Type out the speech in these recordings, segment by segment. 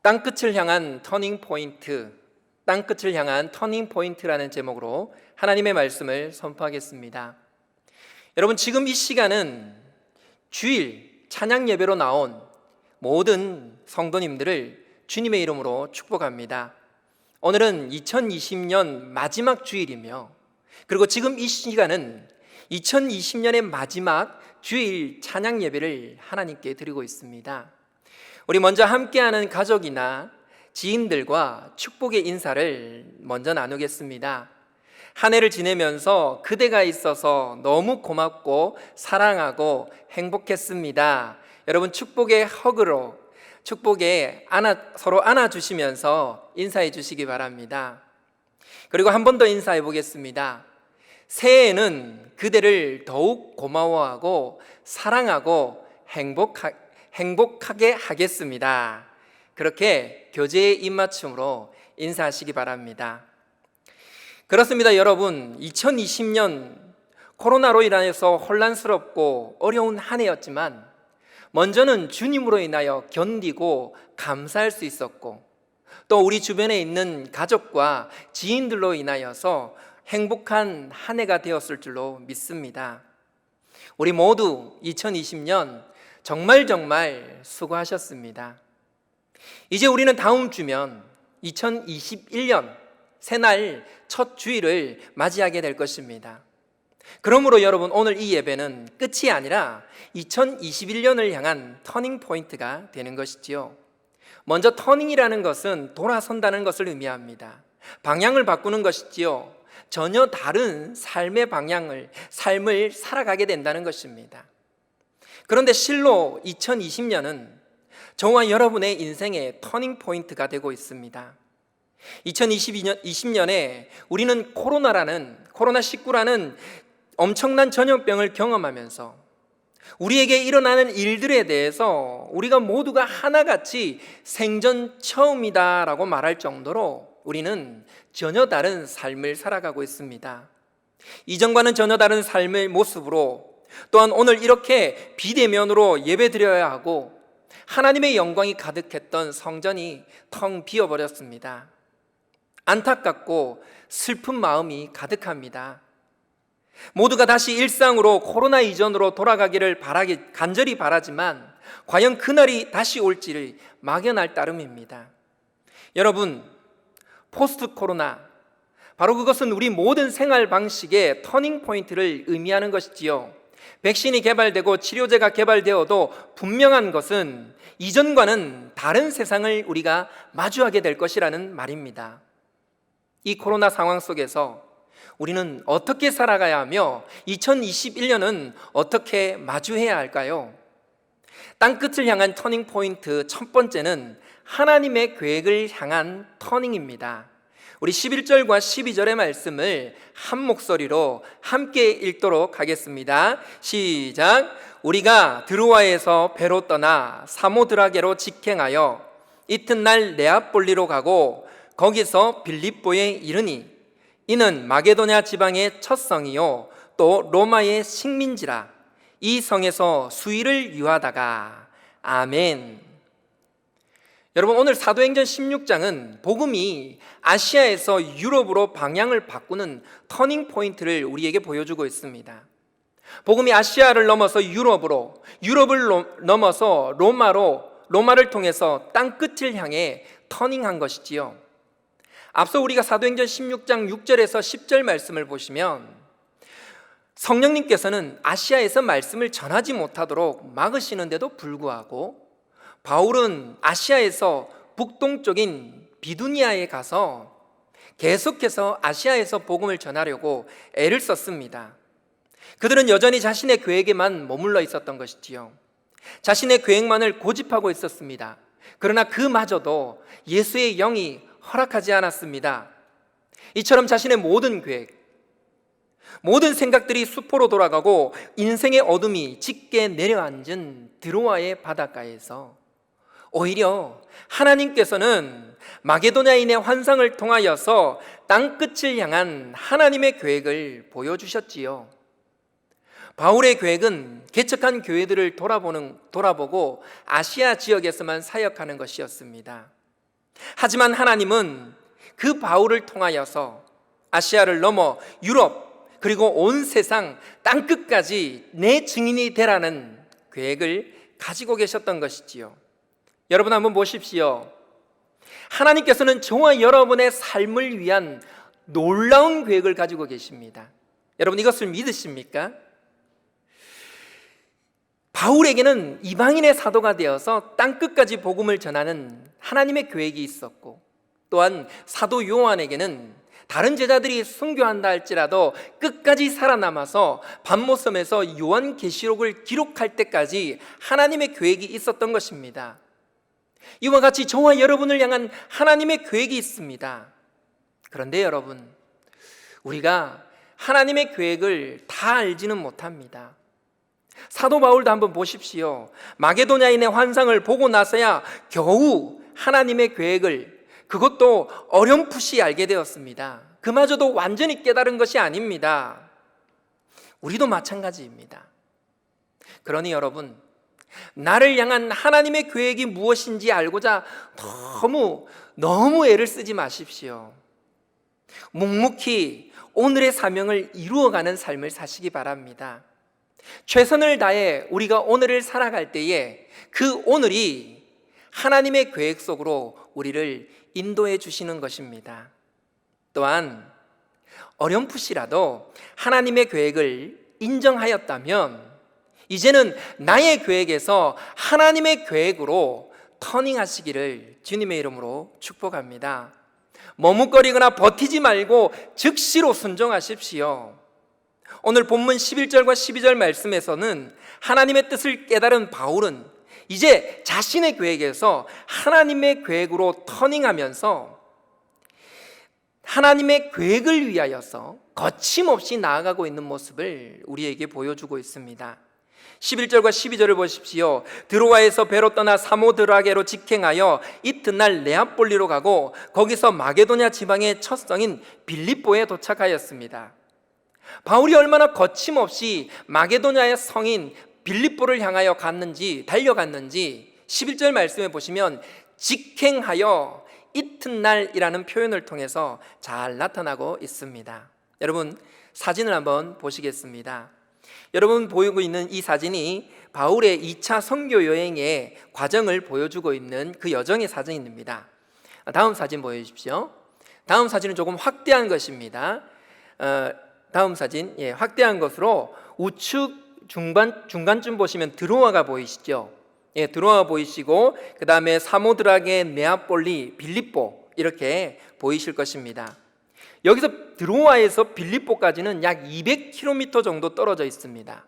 땅끝을 향한 터닝 포인트, 땅끝을 향한 터닝 포인트라는 제목으로 하나님의 말씀을 선포하겠습니다. 여러분, 지금 이 시간은 주일 찬양 예배로 나온 모든 성도님들을 주님의 이름으로 축복합니다. 오늘은 2020년 마지막 주일이며, 그리고 지금 이 시간은 2020년의 마지막 주일 찬양 예배를 하나님께 드리고 있습니다. 우리 먼저 함께하는 가족이나 지인들과 축복의 인사를 먼저 나누겠습니다. 한 해를 지내면서 그대가 있어서 너무 고맙고 사랑하고 행복했습니다. 여러분, 축복의 허그로 서로 안아주시면서 인사해 주시기 바랍니다. 그리고 한 번 더 인사해 보겠습니다. 새해에는 그대를 더욱 고마워하고 사랑하고 행복하게 하겠습니다. 그렇게 교제의 입맞춤으로 인사하시기 바랍니다. 그렇습니다. 여러분, 2020년 코로나로 인해서 혼란스럽고 어려운 한 해였지만, 먼저는 주님으로 인하여 견디고 감사할 수 있었고, 또 우리 주변에 있는 가족과 지인들로 인하여서 행복한 한 해가 되었을 줄로 믿습니다. 우리 모두 2020년 정말 수고하셨습니다. 이제 우리는 다음 주면 2021년 새날 첫 주일을 맞이하게 될 것입니다. 그러므로 여러분, 오늘 이 예배는 끝이 아니라 2021년을 향한 터닝 포인트가 되는 것이지요. 먼저 터닝이라는 것은 돌아선다는 것을 의미합니다. 방향을 바꾸는 것이지요. 전혀 다른 삶의 삶을 살아가게 된다는 것입니다. 그런데 실로 2020년은 저와 여러분의 인생의 터닝 포인트가 되고 있습니다. 2020년에 우리는 코로나19라는 엄청난 전염병을 경험하면서 우리에게 일어나는 일들에 대해서 우리가 모두가 하나같이 생전 처음이다라고 말할 정도로 우리는 전혀 다른 삶을 살아가고 있습니다. 이전과는 전혀 다른 삶의 모습으로, 또한 오늘 이렇게 비대면으로 예배드려야 하고 하나님의 영광이 가득했던 성전이 텅 비어버렸습니다. 안타깝고 슬픈 마음이 가득합니다. 모두가 다시 일상으로, 코로나 이전으로 돌아가기를 간절히 바라지만 과연 그날이 다시 올지를 막연할 따름입니다. 여러분, 포스트 코로나, 바로 그것은 우리 모든 생활 방식의 터닝 포인트를 의미하는 것이지요. 백신이 개발되고 치료제가 개발되어도 분명한 것은 이전과는 다른 세상을 우리가 마주하게 될 것이라는 말입니다. 이 코로나 상황 속에서 우리는 어떻게 살아가야 하며 2021년은 어떻게 마주해야 할까요? 땅끝을 향한 터닝 포인트 첫 번째는 하나님의 계획을 향한 터닝입니다. 우리 11절과 12절의 말씀을 한 목소리로 함께 읽도록 하겠습니다. 시작. 우리가 드로아에서 배로 떠나 사모드라게로 직행하여 이튿날 네아폴리로 가고 거기서 빌립보에 이르니, 이는 마게도냐 지방의 첫 성이요 또 로마의 식민지라. 이 성에서 수일을 유하다가. 아멘. 여러분, 오늘 사도행전 16장은 복음이 아시아에서 유럽으로 방향을 바꾸는 터닝 포인트를 우리에게 보여주고 있습니다. 복음이 아시아를 넘어서 유럽을 넘어서 로마를 통해서 땅끝을 향해 터닝한 것이지요. 앞서 우리가 사도행전 16장 6절에서 10절 말씀을 보시면 성령님께서는 아시아에서 말씀을 전하지 못하도록 막으시는데도 불구하고 바울은 아시아에서 북동쪽인 비두니아에 가서 계속해서 아시아에서 복음을 전하려고 애를 썼습니다. 그들은 여전히 자신의 계획에만 머물러 있었던 것이지요. 자신의 계획만을 고집하고 있었습니다. 그러나 그마저도 예수의 영이 허락하지 않았습니다. 이처럼 자신의 모든 계획, 모든 생각들이 수포로 돌아가고 인생의 어둠이 짙게 내려앉은 드로아의 바닷가에서 오히려 하나님께서는 마게도냐인의 환상을 통하여서 땅끝을 향한 하나님의 계획을 보여주셨지요. 바울의 계획은 개척한 교회들을 돌아보고 아시아 지역에서만 사역하는 것이었습니다. 하지만 하나님은 그 바울을 통하여서 아시아를 넘어 유럽 그리고 온 세상 땅끝까지 내 증인이 되라는 계획을 가지고 계셨던 것이지요. 여러분 한번 보십시오. 하나님께서는 저와 여러분의 삶을 위한 놀라운 계획을 가지고 계십니다. 여러분 이것을 믿으십니까? 바울에게는 이방인의 사도가 되어서 땅끝까지 복음을 전하는 하나님의 계획이 있었고, 또한 사도 요한에게는 다른 제자들이 순교한다 할지라도 끝까지 살아남아서 반모섬에서 요한계시록을 기록할 때까지 하나님의 계획이 있었던 것입니다. 이와 같이 저와 여러분을 향한 하나님의 계획이 있습니다. 그런데 여러분, 우리가 하나님의 계획을 다 알지는 못합니다. 사도 바울도 한번 보십시오. 마게도냐인의 환상을 보고 나서야 겨우 하나님의 계획을, 그것도 어렴풋이 알게 되었습니다. 그마저도 완전히 깨달은 것이 아닙니다. 우리도 마찬가지입니다. 그러니 여러분, 나를 향한 하나님의 계획이 무엇인지 알고자 너무 애를 쓰지 마십시오. 묵묵히 오늘의 사명을 이루어가는 삶을 사시기 바랍니다. 최선을 다해 우리가 오늘을 살아갈 때에 그 오늘이 하나님의 계획 속으로 우리를 인도해 주시는 것입니다. 또한 어렴풋이라도 하나님의 계획을 인정하였다면 이제는 나의 계획에서 하나님의 계획으로 터닝하시기를 주님의 이름으로 축복합니다. 머뭇거리거나 버티지 말고 즉시로 순종하십시오. 오늘 본문 11절과 12절 말씀에서는 하나님의 뜻을 깨달은 바울은 이제 자신의 계획에서 하나님의 계획으로 터닝하면서 하나님의 계획을 위하여서 거침없이 나아가고 있는 모습을 우리에게 보여주고 있습니다. 11절과 12절을 보십시오. 드로아에서 배로 떠나 사모드라게로 직행하여 이튿날 네아폴리로 가고 거기서 마게도냐 지방의 첫 성인 빌립보에 도착하였습니다. 바울이 얼마나 거침없이 마게도냐의 성인 빌립보를 향하여 달려갔는지 11절 말씀에 보시면 직행하여 이튿날이라는 표현을 통해서 잘 나타나고 있습니다. 여러분 사진을 한번 보시겠습니다. 여러분 보이고 있는 이 사진이 바울의 2차 선교 여행의 과정을 보여주고 있는 그 여정의 사진입니다. 다음 사진 보여주십시오. 다음 사진은 조금 확대한 것입니다. 다음 사진, 확대한 것으로 우측 중간쯤 보시면 드로아가 보이시죠? 드로아 보이시고 그 다음에 사모드라게, 네아폴리, 빌립보 이렇게 보이실 것입니다. 여기서 드로아에서 빌립보까지는 약 200km 정도 떨어져 있습니다.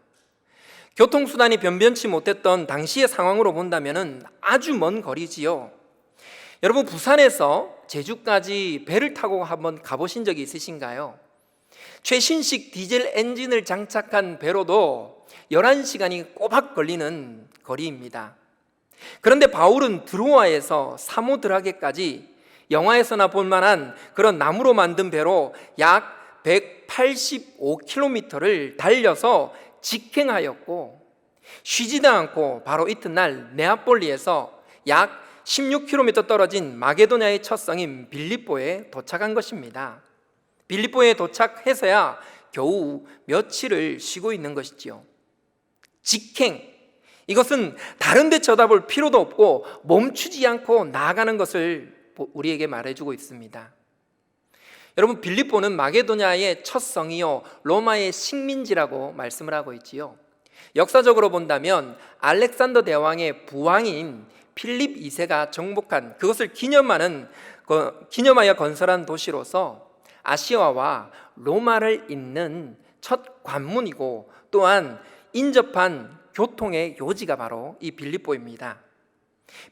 교통수단이 변변치 못했던 당시의 상황으로 본다면 아주 먼 거리지요. 여러분 부산에서 제주까지 배를 타고 한번 가보신 적이 있으신가요? 최신식 디젤 엔진을 장착한 배로도 11시간이 꼬박 걸리는 거리입니다. 그런데 바울은 드로아에서 사모드라게까지 영화에서나 볼 만한 그런 나무로 만든 배로 약 185km를 달려서 직행하였고 쉬지도 않고 바로 이튿날 네아폴리에서 약 16km 떨어진 마게도냐의 첫 성인 빌립보에 도착한 것입니다. 빌립보에 도착해서야 겨우 며칠을 쉬고 있는 것이지요. 직행, 이것은 다른 데 쳐다볼 필요도 없고 멈추지 않고 나아가는 것을 우리에게 말해주고 있습니다. 여러분 빌립보는 마게도냐의 첫 성이요 로마의 식민지라고 말씀을 하고 있지요. 역사적으로 본다면 알렉산더 대왕의 부왕인 필립 2세가 정복한 그것을 기념하여 건설한 도시로서 아시아와 로마를 잇는 첫 관문이고 또한 인접한 교통의 요지가 바로 이 빌립보입니다.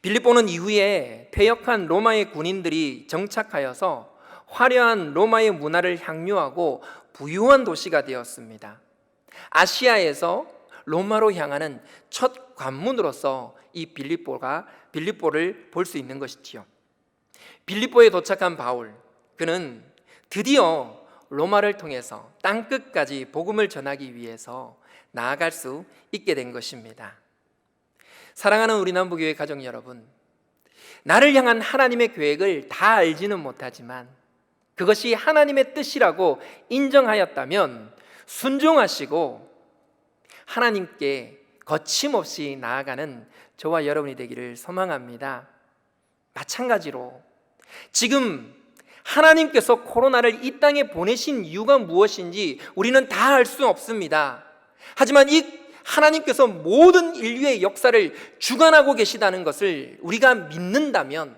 빌립보는 이후에 퇴역한 로마의 군인들이 정착하여서 화려한 로마의 문화를 향유하고 부유한 도시가 되었습니다. 아시아에서 로마로 향하는 첫 관문으로서 이 빌립보를 볼 수 있는 것이지요. 빌립보에 도착한 바울, 그는 드디어 로마를 통해서 땅끝까지 복음을 전하기 위해서 나아갈 수 있게 된 것입니다. 사랑하는 우리 남부교회 가족 여러분, 나를 향한 하나님의 계획을 다 알지는 못하지만 그것이 하나님의 뜻이라고 인정하였다면 순종하시고 하나님께 거침없이 나아가는 저와 여러분이 되기를 소망합니다. 마찬가지로 지금 하나님께서 코로나를 이 땅에 보내신 이유가 무엇인지 우리는 다 알 수 없습니다. 하지만 이 하나님께서 모든 인류의 역사를 주관하고 계시다는 것을 우리가 믿는다면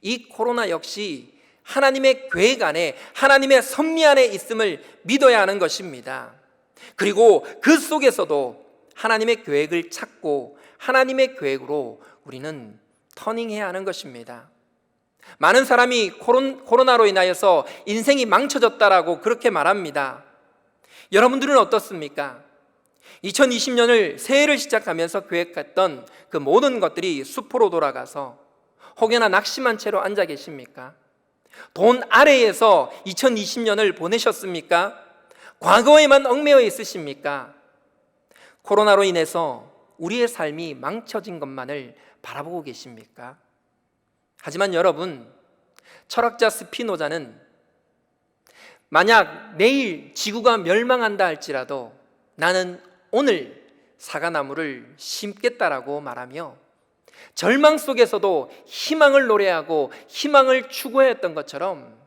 이 코로나 역시 하나님의 계획 안에, 하나님의 섭리 안에 있음을 믿어야 하는 것입니다. 그리고 그 속에서도 하나님의 계획을 찾고 하나님의 계획으로 우리는 터닝해야 하는 것입니다. 많은 사람이 코로나로 인하여서 인생이 망쳐졌다라고 그렇게 말합니다. 여러분들은 어떻습니까? 2020년을 새해를 시작하면서 계획했던 그 모든 것들이 수포로 돌아가서 혹여나 낙심한 채로 앉아 계십니까? 돈 아래에서 2020년을 보내셨습니까? 과거에만 얽매여 있으십니까? 코로나로 인해서 우리의 삶이 망쳐진 것만을 바라보고 계십니까? 하지만 여러분, 철학자 스피노자는 만약 내일 지구가 멸망한다 할지라도 나는 오늘 사과나무를 심겠다라고 말하며 절망 속에서도 희망을 노래하고 희망을 추구했던 것처럼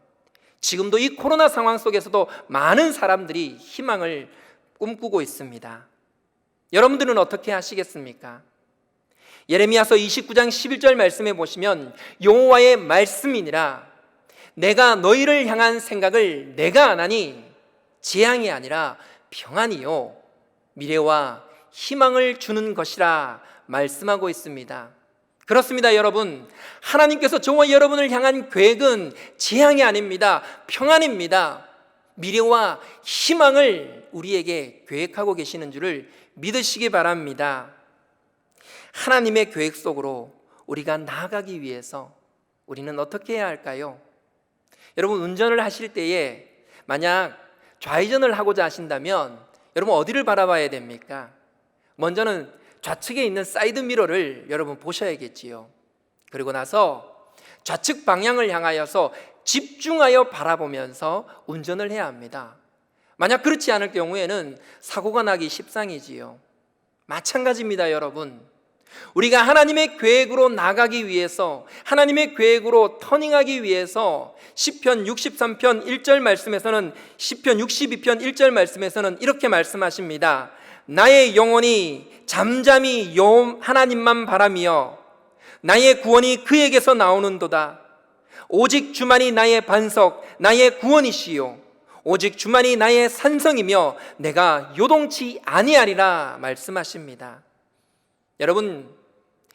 지금도 이 코로나 상황 속에서도 많은 사람들이 희망을 꿈꾸고 있습니다. 여러분들은 어떻게 하시겠습니까? 예레미야서 29장 11절 말씀에 보시면 여호와의 말씀이니라 내가 너희를 향한 생각을 내가 아나니 재앙이 아니라 평안이요 미래와 희망을 주는 것이라 말씀하고 있습니다. 그렇습니다, 여러분. 하나님께서 저와 여러분을 향한 계획은 재앙이 아닙니다. 평안입니다. 미래와 희망을 우리에게 계획하고 계시는 줄을 믿으시기 바랍니다. 하나님의 계획 속으로 우리가 나아가기 위해서 우리는 어떻게 해야 할까요? 여러분, 운전을 하실 때에 만약 좌회전을 하고자 하신다면 여러분 어디를 바라봐야 됩니까? 먼저는 좌측에 있는 사이드 미러를 여러분 보셔야겠지요. 그리고 나서 좌측 방향을 향하여서 집중하여 바라보면서 운전을 해야 합니다. 만약 그렇지 않을 경우에는 사고가 나기 십상이지요. 마찬가지입니다, 여러분. 우리가 하나님의 계획으로 나가기 위해서, 하나님의 계획으로 터닝하기 위해서 시편 63편 1절 말씀에서는, 시편 62편 1절 말씀에서는 이렇게 말씀하십니다. 나의 영혼이 잠잠히 여호와 하나님만 바라며 나의 구원이 그에게서 나오는도다. 오직 주만이 나의 반석, 나의 구원이시요 오직 주만이 나의 산성이며 내가 요동치 아니하리라 말씀하십니다. 여러분,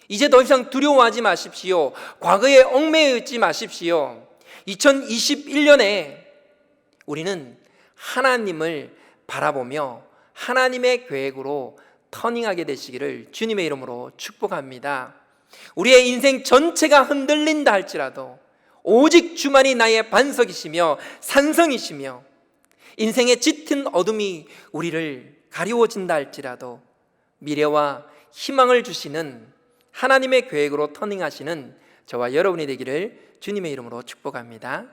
이제 더 이상 두려워하지 마십시오. 과거에 얽매여 있지 마십시오. 2021년에 우리는 하나님을 바라보며 하나님의 계획으로 터닝하게 되시기를 주님의 이름으로 축복합니다. 우리의 인생 전체가 흔들린다 할지라도 오직 주만이 나의 반석이시며 산성이시며 인생의 짙은 어둠이 우리를 가리워진다 할지라도 미래와 희망을 주시는 하나님의 계획으로 터닝하시는 저와 여러분이 되기를 주님의 이름으로 축복합니다.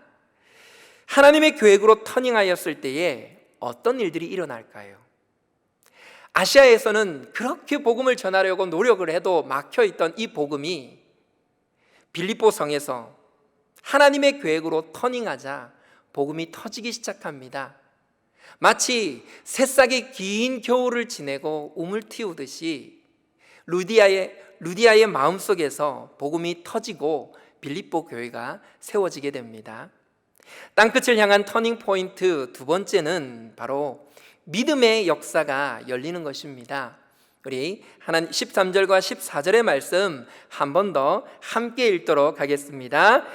하나님의 계획으로 터닝하였을 때에 어떤 일들이 일어날까요? 아시아에서는 그렇게 복음을 전하려고 노력을 해도 막혀있던 이 복음이 빌립보 성에서 하나님의 계획으로 터닝하자 복음이 터지기 시작합니다. 마치 새싹이 긴 겨울을 지내고 우물 틔우듯이 루디아의 마음속에서 복음이 터지고 빌립보 교회가 세워지게 됩니다. 땅끝을 향한 터닝 포인트 두 번째는 바로 믿음의 역사가 열리는 것입니다. 우리 13절과 14절의 말씀 한 번 더 함께 읽도록 하겠습니다.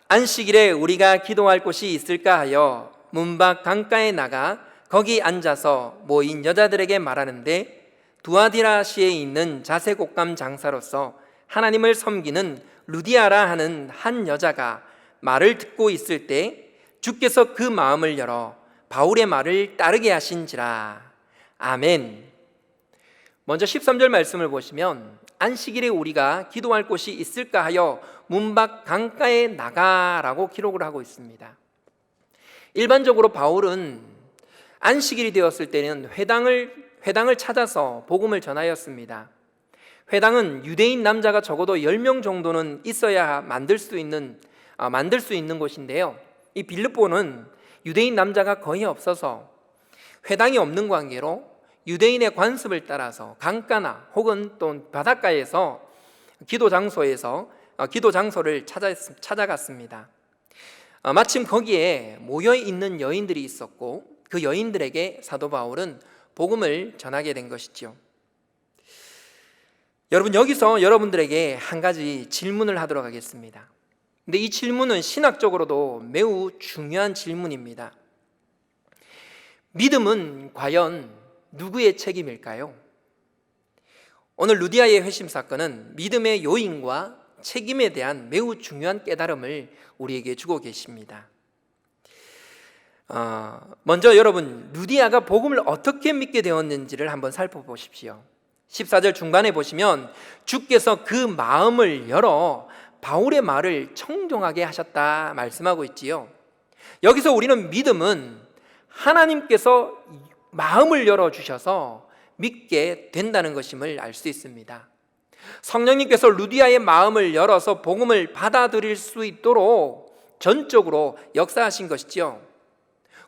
안식일에 우리가 기도할 곳이 있을까 하여 문밖 강가에 나가 거기 앉아서 모인 여자들에게 말하는데 두아디라시에 있는 자색옷감 장사로서 하나님을 섬기는 루디아라 하는 한 여자가 말을 듣고 있을 때 주께서 그 마음을 열어 바울의 말을 따르게 하신지라. 아멘. 먼저 13절 말씀을 보시면 안식일에 우리가 기도할 곳이 있을까 하여 문 밖 강가에 나가라고 기록을 하고 있습니다. 일반적으로 바울은 안식일이 되었을 때는 회당을 찾아서 복음을 전하였습니다. 회당은 유대인 남자가 적어도 10명 정도는 있어야 만들 수 있는 곳인데요. 이 빌립보는 유대인 남자가 거의 없어서 회당이 없는 관계로 유대인의 관습을 따라서 강가나 혹은 또 바닷가에서 기도 장소를 찾아갔습니다. 마침 거기에 모여 있는 여인들이 있었고 그 여인들에게 사도 바울은 복음을 전하게 된 것이죠. 여러분, 여기서 여러분들에게 한 가지 질문을 하도록 하겠습니다. 근데 이 질문은 신학적으로도 매우 중요한 질문입니다. 믿음은 과연 누구의 책임일까요? 오늘 루디아의 회심 사건은 믿음의 요인과 책임에 대한 매우 중요한 깨달음을 우리에게 주고 계십니다. 먼저 여러분, 루디아가 복음을 어떻게 믿게 되었는지를 한번 살펴보십시오. 14절 중반에 보시면 주께서 그 마음을 열어 바울의 말을 청종하게 하셨다 말씀하고 있지요. 여기서 우리는 믿음은 하나님께서 마음을 열어주셔서 믿게 된다는 것임을 알 수 있습니다. 성령님께서 루디아의 마음을 열어서 복음을 받아들일 수 있도록 전적으로 역사하신 것이죠.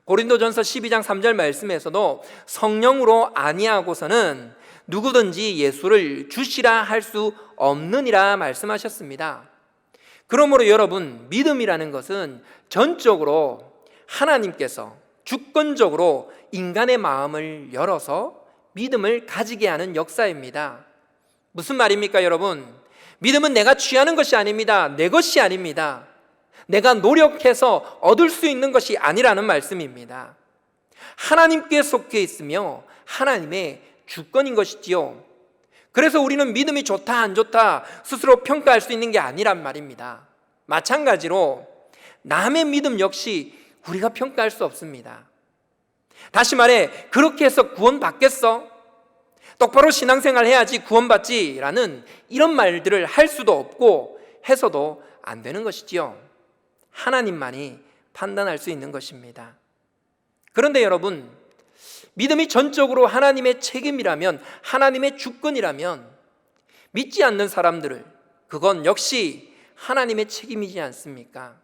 고린도전서 12장 3절 말씀에서도 성령으로 아니하고서는 누구든지 예수를 주시라 할 수 없느니라 말씀하셨습니다. 그러므로 여러분, 믿음이라는 것은 전적으로 하나님께서 주권적으로 인간의 마음을 열어서 믿음을 가지게 하는 역사입니다. 무슨 말입니까, 여러분? 믿음은 내가 취하는 것이 아닙니다. 내 것이 아닙니다. 내가 노력해서 얻을 수 있는 것이 아니라는 말씀입니다. 하나님께 속해 있으며 하나님의 주권인 것이지요. 그래서 우리는 믿음이 좋다 안 좋다 스스로 평가할 수 있는 게 아니란 말입니다. 마찬가지로 남의 믿음 역시 우리가 평가할 수 없습니다. 다시 말해, 그렇게 해서 구원받겠어? 똑바로 신앙생활 해야지 구원받지 라는 이런 말들을 할 수도 없고 해서도 안 되는 것이지요. 하나님만이 판단할 수 있는 것입니다. 그런데 여러분, 믿음이 전적으로 하나님의 책임이라면, 하나님의 주권이라면 믿지 않는 사람들을, 그건 역시 하나님의 책임이지 않습니까?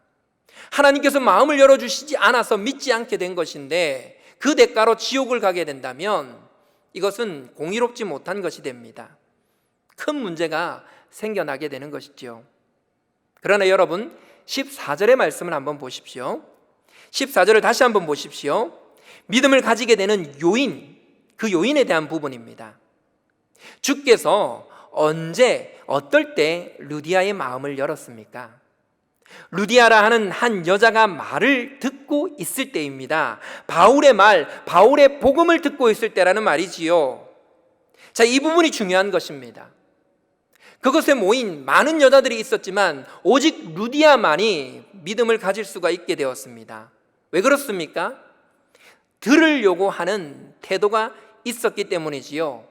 하나님께서 마음을 열어주시지 않아서 믿지 않게 된 것인데 그 대가로 지옥을 가게 된다면 이것은 공의롭지 못한 것이 됩니다. 큰 문제가 생겨나게 되는 것이죠. 그러나 여러분, 14절의 말씀을 한번 보십시오. 14절을 다시 한번 보십시오. 믿음을 가지게 되는 요인, 그 요인에 대한 부분입니다. 주께서 언제, 어떨 때 루디아의 마음을 열었습니까? 루디아라 하는 한 여자가 말을 듣고 있을 때입니다. 바울의 말, 바울의 복음을 듣고 있을 때라는 말이지요. 자, 이 부분이 중요한 것입니다. 그것에 모인 많은 여자들이 있었지만 오직 루디아만이 믿음을 가질 수가 있게 되었습니다. 왜 그렇습니까? 들으려고 하는 태도가 있었기 때문이지요.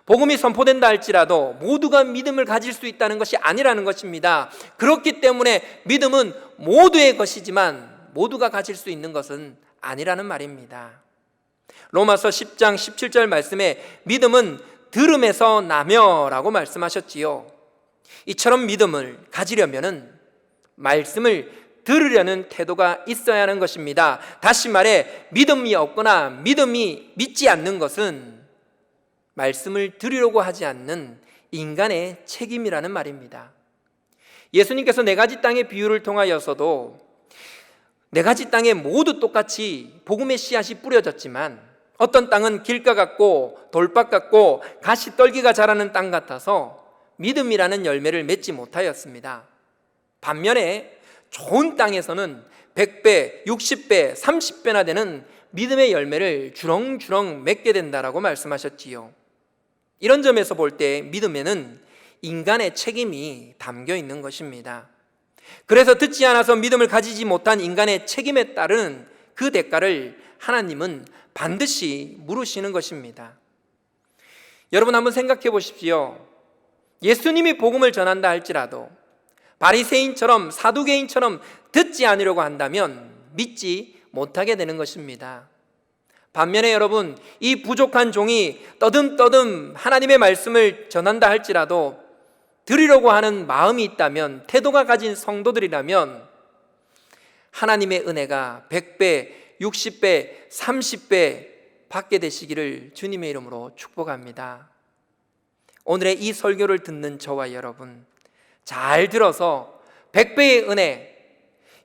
복음이 선포된다 할지라도 모두가 믿음을 가질 수 있다는 것이 아니라는 것입니다. 그렇기 때문에 믿음은 모두의 것이지만 모두가 가질 수 있는 것은 아니라는 말입니다. 로마서 10장 17절 말씀에 믿음은 들음에서 나며라고 말씀하셨지요. 이처럼 믿음을 가지려면은 말씀을 들으려는 태도가 있어야 하는 것입니다. 다시 말해, 믿음이 없거나 믿음이 믿지 않는 것은 말씀을 들으려고 하지 않는 인간의 책임이라는 말입니다. 예수님께서 네 가지 땅의 비유를 통하여서도 네 가지 땅에 모두 똑같이 복음의 씨앗이 뿌려졌지만 어떤 땅은 길가 같고 돌밭 같고 가시떨기가 자라는 땅 같아서 믿음이라는 열매를 맺지 못하였습니다. 반면에 좋은 땅에서는 100배, 60배, 30배나 되는 믿음의 열매를 주렁주렁 맺게 된다라고 말씀하셨지요. 이런 점에서 볼 때 믿음에는 인간의 책임이 담겨 있는 것입니다. 그래서 듣지 않아서 믿음을 가지지 못한 인간의 책임에 따른 그 대가를 하나님은 반드시 물으시는 것입니다. 여러분, 한번 생각해 보십시오. 예수님이 복음을 전한다 할지라도 바리새인처럼 사두개인처럼 듣지 않으려고 한다면 믿지 못하게 되는 것입니다. 반면에 여러분, 이 부족한 종이 떠듬떠듬 하나님의 말씀을 전한다 할지라도 들으려고 하는 마음이 있다면, 태도가 가진 성도들이라면 하나님의 은혜가 100배, 60배, 30배 받게 되시기를 주님의 이름으로 축복합니다. 오늘의 이 설교를 듣는 저와 여러분, 잘 들어서 100배의 은혜,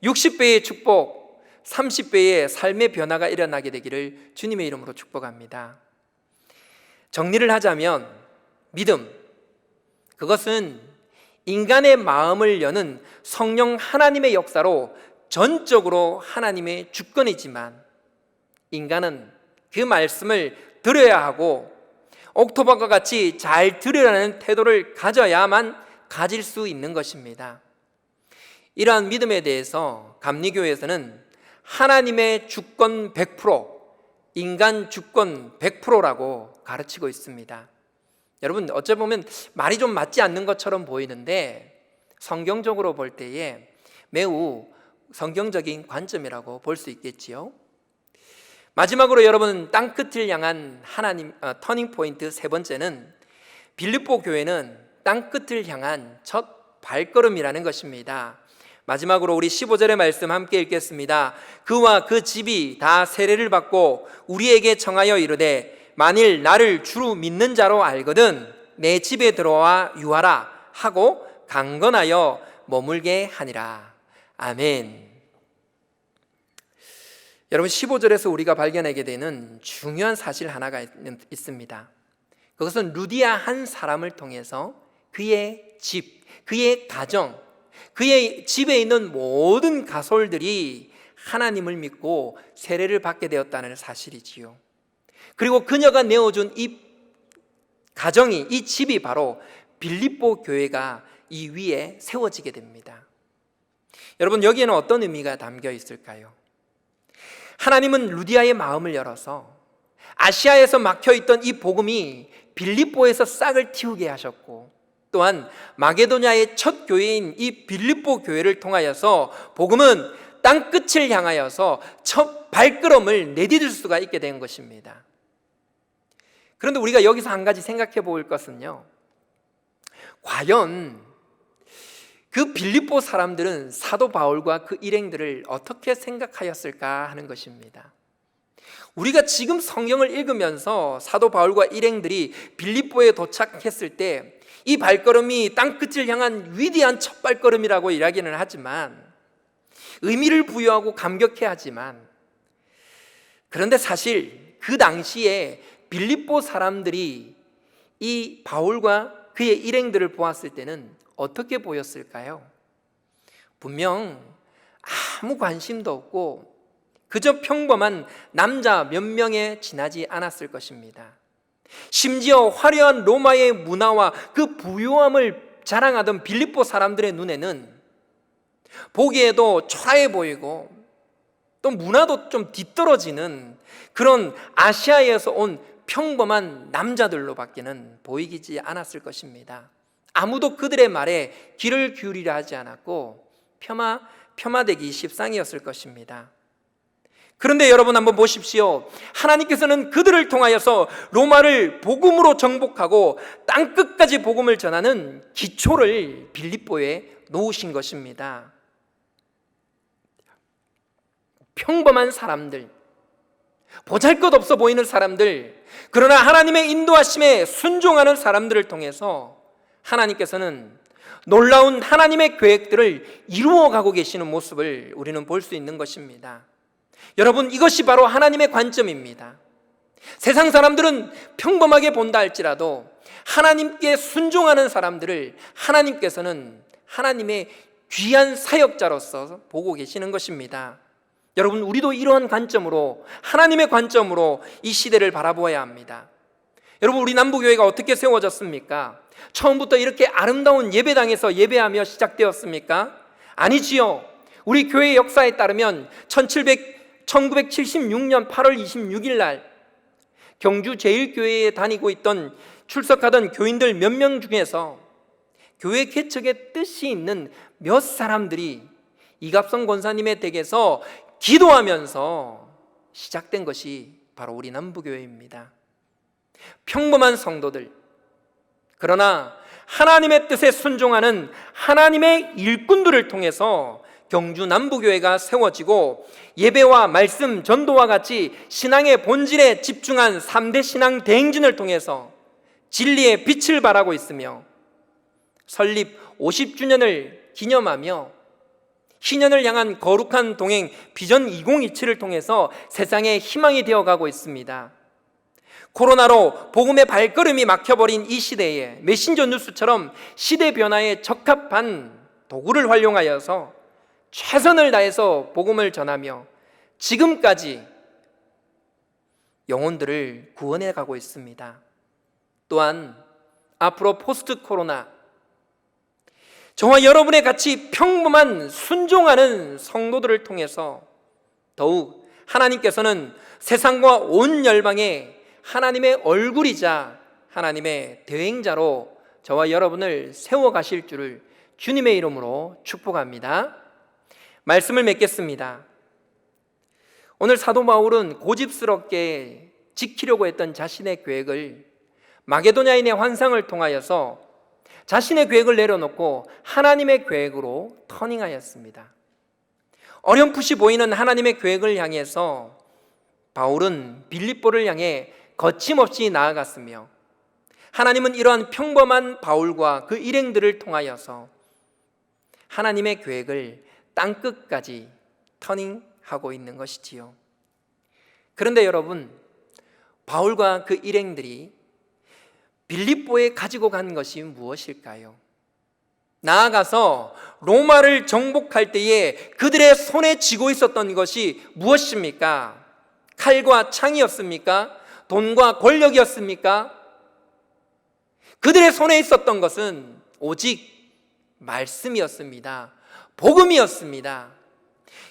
60배의 축복, 30배의 삶의 변화가 일어나게 되기를 주님의 이름으로 축복합니다. 정리를 하자면 믿음, 그것은 인간의 마음을 여는 성령 하나님의 역사로 전적으로 하나님의 주권이지만, 인간은 그 말씀을 들어야 하고 옥토버과 같이 잘 들으라는 태도를 가져야만 가질 수 있는 것입니다. 이러한 믿음에 대해서 감리교회에서는 하나님의 주권 100%, 인간 주권 100%라고 가르치고 있습니다. 여러분, 어찌 보면 말이 좀 맞지 않는 것처럼 보이는데 성경적으로 볼 때에 매우 성경적인 관점이라고 볼 수 있겠지요. 마지막으로 여러분, 땅끝을 향한 하나님 터닝 포인트 세 번째는 빌립보 교회는 땅끝을 향한 첫 발걸음이라는 것입니다. 마지막으로 우리 15절의 말씀 함께 읽겠습니다. 그와 그 집이 다 세례를 받고 우리에게 청하여 이르되 만일 나를 주로 믿는 자로 알거든 내 집에 들어와 유하라 하고 강건하여 머물게 하니라. 아멘. 여러분, 15절에서 우리가 발견하게 되는 중요한 사실 하나가 있습니다. 그것은 루디아 한 사람을 통해서 그의 집, 그의 가정, 그의 집에 있는 모든 가솔들이 하나님을 믿고 세례를 받게 되었다는 사실이지요. 그리고 그녀가 내어준 이 가정이, 이 집이 바로 빌립보 교회가 이 위에 세워지게 됩니다. 여러분, 여기에는 어떤 의미가 담겨 있을까요? 하나님은 루디아의 마음을 열어서 아시아에서 막혀있던 이 복음이 빌립보에서 싹을 틔우게 하셨고, 또한 마게도냐의 첫 교회인 이 빌립보 교회를 통하여서 복음은 땅끝을 향하여서 첫 발걸음을 내디딜 수가 있게 된 것입니다. 그런데 우리가 여기서 한 가지 생각해 볼 것은요, 과연 그 빌립보 사람들은 사도 바울과 그 일행들을 어떻게 생각하였을까 하는 것입니다. 우리가 지금 성경을 읽으면서 사도 바울과 일행들이 빌립보에 도착했을 때 이 발걸음이 땅끝을 향한 위대한 첫 발걸음이라고 이야기는 하지만, 의미를 부여하고 감격해 하지만, 그런데 사실 그 당시에 빌립보 사람들이 이 바울과 그의 일행들을 보았을 때는 어떻게 보였을까요? 분명 아무 관심도 없고 그저 평범한 남자 몇 명에 지나지 않았을 것입니다. 심지어 화려한 로마의 문화와 그 부유함을 자랑하던 빌립보 사람들의 눈에는 보기에도 초라해 보이고 또 문화도 좀 뒤떨어지는 그런 아시아에서 온 평범한 남자들로 밖에는 보이지 않았을 것입니다. 아무도 그들의 말에 귀를 기울이려 하지 않았고 폄하되기 십상이었을 것입니다. 그런데 여러분, 한번 보십시오. 하나님께서는 그들을 통하여서 로마를 복음으로 정복하고 땅끝까지 복음을 전하는 기초를 빌립보에 놓으신 것입니다. 평범한 사람들, 보잘것없어 보이는 사람들, 그러나 하나님의 인도하심에 순종하는 사람들을 통해서 하나님께서는 놀라운 하나님의 계획들을 이루어가고 계시는 모습을 우리는 볼 수 있는 것입니다. 여러분, 이것이 바로 하나님의 관점입니다. 세상 사람들은 평범하게 본다 할지라도 하나님께 순종하는 사람들을 하나님께서는 하나님의 귀한 사역자로서 보고 계시는 것입니다. 여러분, 우리도 이러한 관점으로, 하나님의 관점으로 이 시대를 바라보아야 합니다. 여러분, 우리 남부교회가 어떻게 세워졌습니까? 처음부터 이렇게 아름다운 예배당에서 예배하며 시작되었습니까? 아니지요. 우리 교회의 역사에 따르면 1976년 8월 26일 날 경주 제일교회에 다니고 있던 출석하던 교인들 몇 명 중에서 교회 개척의 뜻이 있는 몇 사람들이 이갑성 권사님의 댁에서 기도하면서 시작된 것이 바로 우리 남부교회입니다. 평범한 성도들, 그러나 하나님의 뜻에 순종하는 하나님의 일꾼들을 통해서 경주 남부교회가 세워지고 예배와 말씀, 전도와 같이 신앙의 본질에 집중한 3대 신앙 대행진을 통해서 진리의 빛을 발하고 있으며 설립 50주년을 기념하며 희년을 향한 거룩한 동행 비전 2027을 통해서 세상의 희망이 되어가고 있습니다. 코로나로 복음의 발걸음이 막혀버린 이 시대에 메신저 뉴스처럼 시대 변화에 적합한 도구를 활용하여서 최선을 다해서 복음을 전하며 지금까지 영혼들을 구원해 가고 있습니다. 또한 앞으로 포스트 코로나, 저와 여러분의 같이 평범한 순종하는 성도들을 통해서 더욱 하나님께서는 세상과 온 열방에 하나님의 얼굴이자 하나님의 대행자로 저와 여러분을 세워가실 줄을 주님의 이름으로 축복합니다. 말씀을 맺겠습니다. 오늘 사도 바울은 고집스럽게 지키려고 했던 자신의 계획을 마게도냐인의 환상을 통하여서 자신의 계획을 내려놓고 하나님의 계획으로 터닝하였습니다. 어렴풋이 보이는 하나님의 계획을 향해서 바울은 빌립보를 향해 거침없이 나아갔으며 하나님은 이러한 평범한 바울과 그 일행들을 통하여서 하나님의 계획을 땅끝까지 터닝하고 있는 것이지요. 그런데 여러분, 바울과 그 일행들이 빌립보에 가지고 간 것이 무엇일까요? 나아가서 로마를 정복할 때에 그들의 손에 쥐고 있었던 것이 무엇입니까? 칼과 창이었습니까? 돈과 권력이었습니까? 그들의 손에 있었던 것은 오직 말씀이었습니다. 복음이었습니다.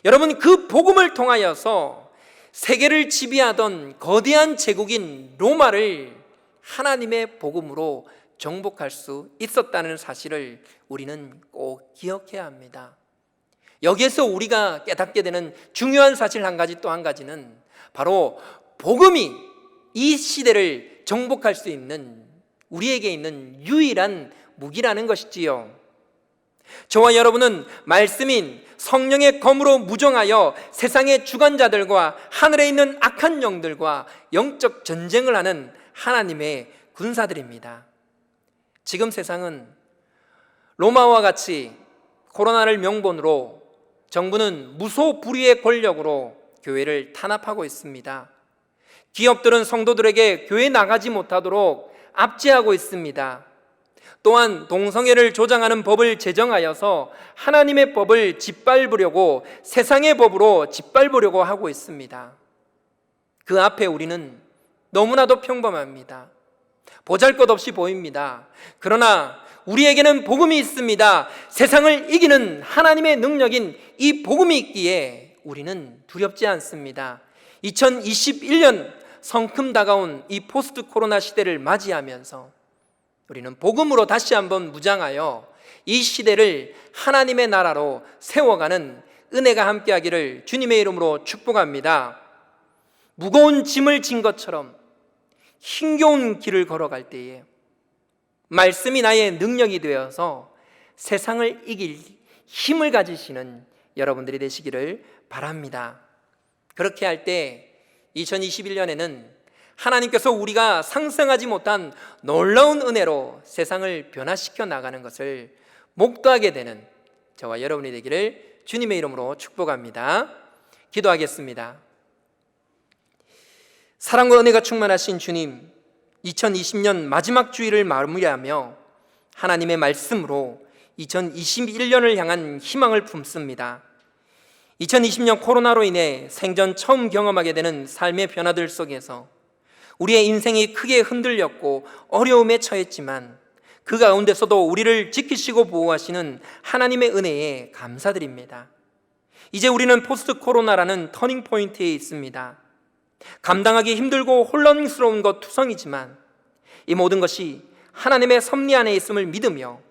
여러분, 그 복음을 통하여서 세계를 지배하던 거대한 제국인 로마를 하나님의 복음으로 정복할 수 있었다는 사실을 우리는 꼭 기억해야 합니다. 여기에서 우리가 깨닫게 되는 중요한 사실 한 가지, 또 한 가지는 바로 복음이 이 시대를 정복할 수 있는 우리에게 있는 유일한 무기라는 것이지요. 저와 여러분은 말씀인 성령의 검으로 무정하여 세상의 주관자들과 하늘에 있는 악한 영들과 영적 전쟁을 하는 하나님의 군사들입니다. 지금 세상은 로마와 같이 코로나를 명분으로 정부는 무소불위의 권력으로 교회를 탄압하고 있습니다. 기업들은 성도들에게 교회 나가지 못하도록 압제하고 있습니다. 또한 동성애를 조장하는 법을 제정하여서 하나님의 법을 짓밟으려고 세상의 법으로 짓밟으려고 하고 있습니다. 그 앞에 우리는 너무나도 평범합니다. 보잘것없이 보입니다. 그러나 우리에게는 복음이 있습니다. 세상을 이기는 하나님의 능력인 이 복음이 있기에 우리는 두렵지 않습니다. 2021년 성큼 다가온 이 포스트 코로나 시대를 맞이하면서 우리는 복음으로 다시 한번 무장하여 이 시대를 하나님의 나라로 세워가는 은혜가 함께하기를 주님의 이름으로 축복합니다. 무거운 짐을 진 것처럼 힘겨운 길을 걸어갈 때에 말씀이 나의 능력이 되어서 세상을 이길 힘을 가지시는 여러분들이 되시기를 바랍니다. 그렇게 할 때 2021년에는 하나님께서 우리가 상상하지 못한 놀라운 은혜로 세상을 변화시켜 나가는 것을 목도하게 되는 저와 여러분이 되기를 주님의 이름으로 축복합니다. 기도하겠습니다. 사랑과 은혜가 충만하신 주님, 2020년 마지막 주일을 마무리하며 하나님의 말씀으로 2021년을 향한 희망을 품습니다. 2020년 코로나로 인해 생전 처음 경험하게 되는 삶의 변화들 속에서 우리의 인생이 크게 흔들렸고 어려움에 처했지만 그 가운데서도 우리를 지키시고 보호하시는 하나님의 은혜에 감사드립니다. 이제 우리는 포스트 코로나라는 터닝 포인트에 있습니다. 감당하기 힘들고 혼란스러운 것 투성이지만 이 모든 것이 하나님의 섭리 안에 있음을 믿으며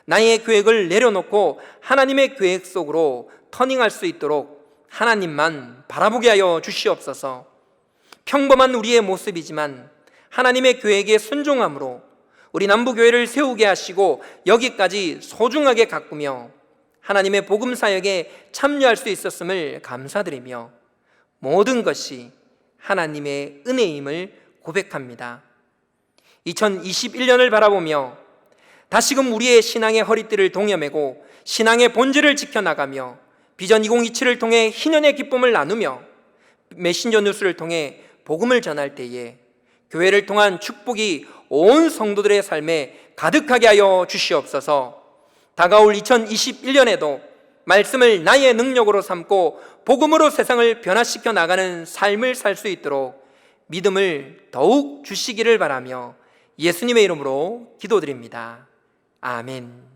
나의 계획을 내려놓고 하나님의 계획 속으로 터닝할 수 있도록 하나님만 바라보게 하여 주시옵소서. 평범한 우리의 모습이지만 하나님의 계획에 순종함으로 우리 남부교회를 세우게 하시고 여기까지 소중하게 가꾸며 하나님의 복음 사역에 참여할 수 있었음을 감사드리며 모든 것이 하나님의 은혜임을 고백합니다. 2021년을 바라보며 다시금 우리의 신앙의 허리띠를 동여매고 신앙의 본질을 지켜나가며 비전 2027을 통해 희년의 기쁨을 나누며 메신저 뉴스를 통해 복음을 전할 때에 교회를 통한 축복이 온 성도들의 삶에 가득하게 하여 주시옵소서. 다가올 2021년에도 말씀을 나의 능력으로 삼고 복음으로 세상을 변화시켜 나가는 삶을 살 수 있도록 믿음을 더욱 주시기를 바라며 예수님의 이름으로 기도드립니다. 아멘.